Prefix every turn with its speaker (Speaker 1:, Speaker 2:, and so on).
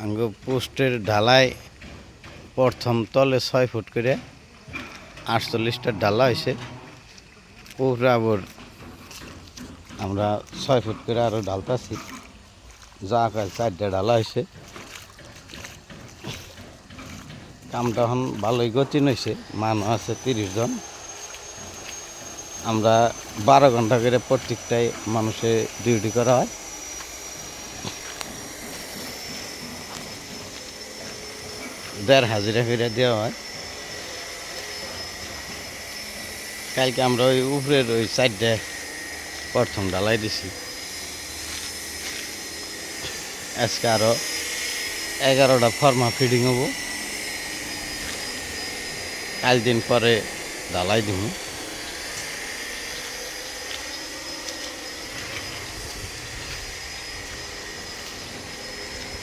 Speaker 1: আঙ্গ পোস্টের ঢালাই প্রথম তলে 6 ফুট করে 48টা ঢালা হয়েছে। উপরে আবার আমরা 6 ফুট করে আরও ঢালতাছি, যা আকার 4টা ঢালা হয়েছে। কামটা এখন ভালোই গতি হয়েছে, মানুষ আছে 30 জন। আমরা 12 ঘন্টা করে প্রত্যেকটাই মানুষের ডিউটি করা হয়। দেড় হাজিরা করে দেওয়া হয়। কালকে আমরা ওই উপরের ওই সাইডে প্রথম ঢালাই দিছি। আজকে আরও 11টা ফর্মা ফিডিং হবো, কাল দিন পরে ঢালাই দিব।